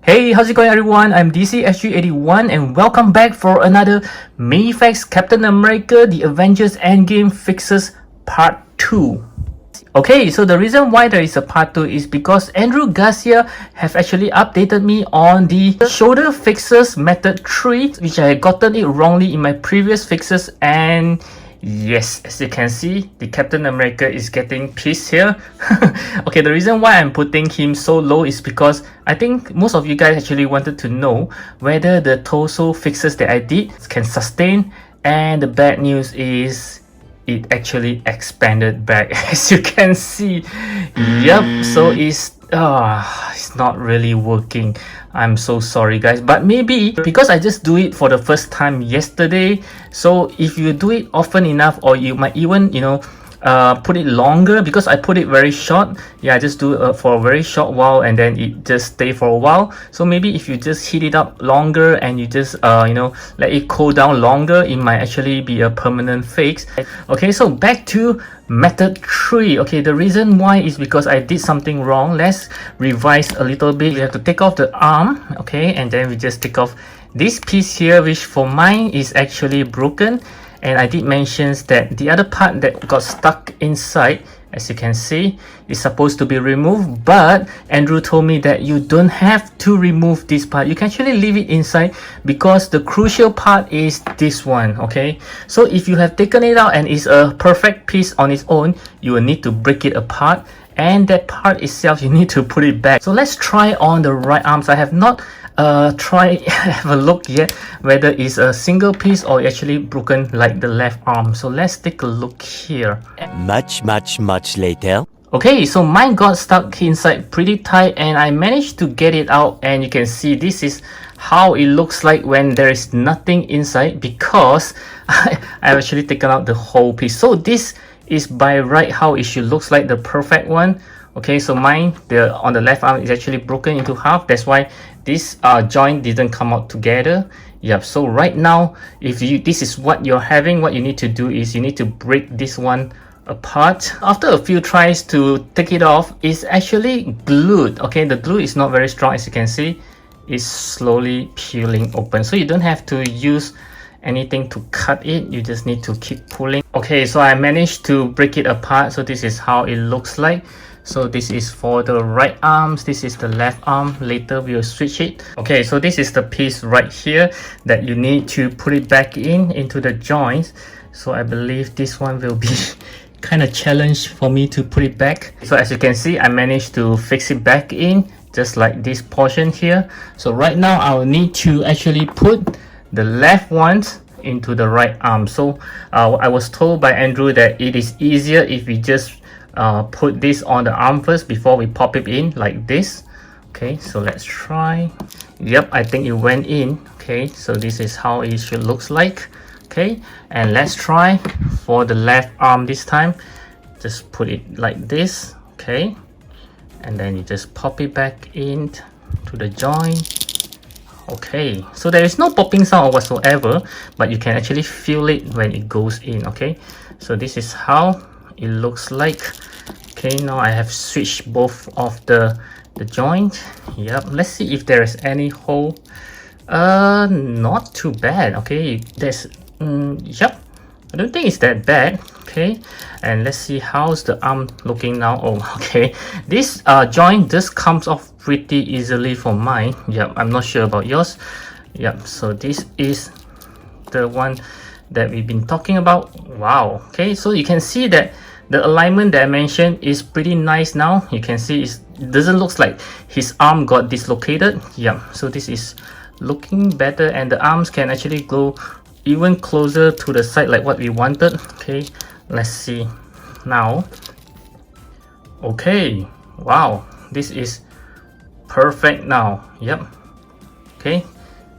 Hey, how's it going everyone? I'm DCSG81 and welcome back for another Mayfax Captain America The Avengers Endgame Fixes Part 2. Okay, so the reason why there is a part 2 is because Andrew Garcia have actually updated me on the shoulder fixes method 3, which I had gotten it wrongly in my previous fixes, and yes, as you can see, the Captain America is getting pissed here. Okay, the reason why I'm putting him so low is because I think most of you guys actually wanted to know whether the torso fixes that I did can sustain, and the bad news is it actually expanded back, as you can see. Yep, so it's not really working. I'm so sorry guys, but maybe because I just do it for the first time yesterday, so if you do it often enough, or you might even put it longer, because I put it very short. Yeah, I just do it for a very short while and then it just stay for a while. So maybe if you just heat it up longer and you just let it cool down longer, it might actually be a permanent fix. Okay, so back to method 3. Okay, the reason why is because I did something wrong. Let's revise a little bit. We have to take off the arm, okay, and then we just take off this piece here, which for mine is actually broken. And I did mention that the other part that got stuck inside, as you can see, is supposed to be removed, but Andrew told me that you don't have to remove this part. You can actually leave it inside because the crucial part is this one, okay? So if you have taken it out and it's a perfect piece on its own, you will need to break it apart, and that part itself you need to put it back. So let's try on the right arms. I have not have a look yet whether it's a single piece or actually broken like the left arm. So let's take a look here. Much later. Okay, so mine got stuck inside pretty tight and I managed to get it out, and you can see this is how it looks like when there is nothing inside, because I've actually taken out the whole piece. So this is by right how it should looks like, the perfect one. Okay, so mine, on the left arm is actually broken into half. That's why this joint didn't come out together. Yep, so right now, if this is what you're having, what you need to do is you need to break this one apart. After a few tries to take it off, it's actually glued. Okay, the glue is not very strong, as you can see. It's slowly peeling open, so you don't have to use anything to cut it. You just need to keep pulling. Okay, so I managed to break it apart. So this is how it looks like. So this is for the right arms, this is the left arm. Later we will switch it. Okay, so this is the piece right here that you need to put it back into the joints. So I believe this one will be kind of challenge for me to put it back. So as you can see, I managed to fix it back in, just like this portion here. So right now I will need to actually put the left ones into the right arm. So I was told by Andrew that it is easier if we just put this on the arm first before we pop it in like this. Okay, so let's try. Yep, I think it went in. Okay, so this is how it should looks like. Okay, and let's try for the left arm this time. Just put it like this. Okay, and then you just pop it back in to the joint. Okay, so there is no popping sound whatsoever, but you can actually feel it when it goes in. Okay, so this is how it looks like. Okay, now I have switched both of the joint. Yep, let's see if there is any hole. Not too bad. Okay, there's yep, I don't think it's that bad. Okay, and let's see how's the arm looking now. Oh, okay, this joint just comes off pretty easily for mine. Yep, I'm not sure about yours. Yep, so this is the one that we've been talking about. Wow. Okay, so you can see that the alignment that I mentioned is pretty nice now. You can see it doesn't look like his arm got dislocated. Yeah, so this is looking better, and the arms can actually go even closer to the side like what we wanted. Okay, let's see now. Okay, wow, this is perfect now. Yep. Okay,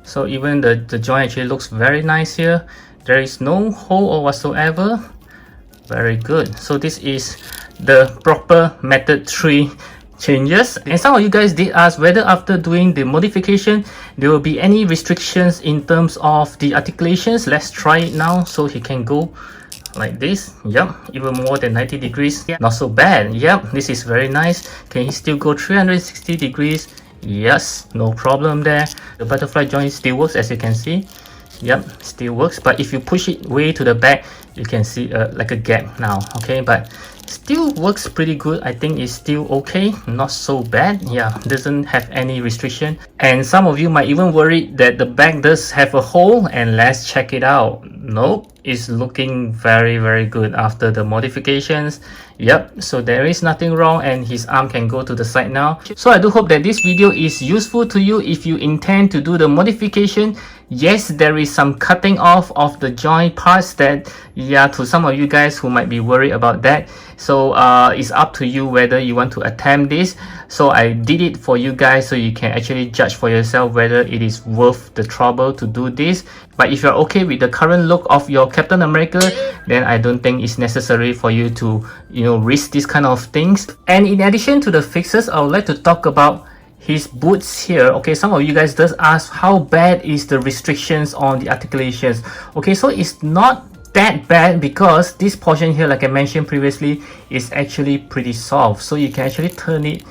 so even the joint actually looks very nice here. There is no hole or whatsoever. Very good. So this is the proper method 3 changes. And some of you guys did ask whether after doing the modification there will be any restrictions in terms of the articulations. Let's try it now. So he can go like this. Yep, even more than 90 degrees. Not so bad. Yep, this is very nice. Can he still go 360 degrees Yes, no problem there. The butterfly joint still works, as you can see. Yep, still works, but if you push it way to the back, you can see like a gap now. Okay, but still works pretty good. I think it's still okay, not so bad. Yeah, doesn't have any restriction. And some of you might even worry that the back does have a hole, and let's check it out. Nope, it's looking very good after the modifications. Yep, so there is nothing wrong, and his arm can go to the side now. So I do hope that this video is useful to you if you intend to do the modification. Yes, there is some cutting off of the joint parts that, yeah, to some of you guys who might be worried about that. So it's up to you whether you want to attempt this. So I did it for you guys so you can actually judge for yourself whether it is worth the trouble to do this. But if you're okay with the current look of your Captain America, then I don't think it's necessary for you to, you know, risk this kind of things. And in addition to the fixes, I would like to talk about his boots here. Okay, some of you guys does ask how bad is the restrictions on the articulations. Okay, so it's not that bad because this portion here, like I mentioned previously, is actually pretty soft, so you can actually turn it,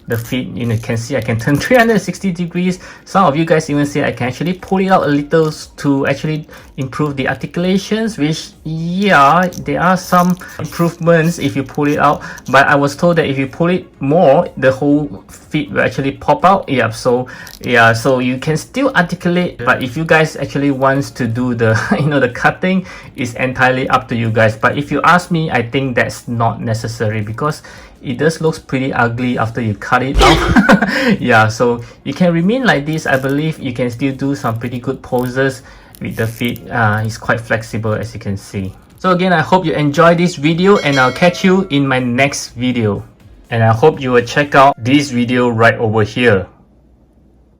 the feet, you know, you can see I can turn 360 degrees. Some of you guys even say I can actually pull it out a little to actually improve the articulations, which, yeah, there are some improvements if you pull it out, but I was told that if you pull it more, the whole feet will actually pop out. Yeah, so yeah, so you can still articulate, but if you guys actually wants to do the you know, the cutting, is entirely up to you guys. But if you ask me, I think that's not necessary because it does looks pretty ugly after you cut it off. Yeah, so you can remain like this. I believe you can still do some pretty good poses with the feet. It's quite flexible, as you can see. So again, I hope you enjoyed this video, and I'll catch you in my next video. And I hope you will check out this video right over here.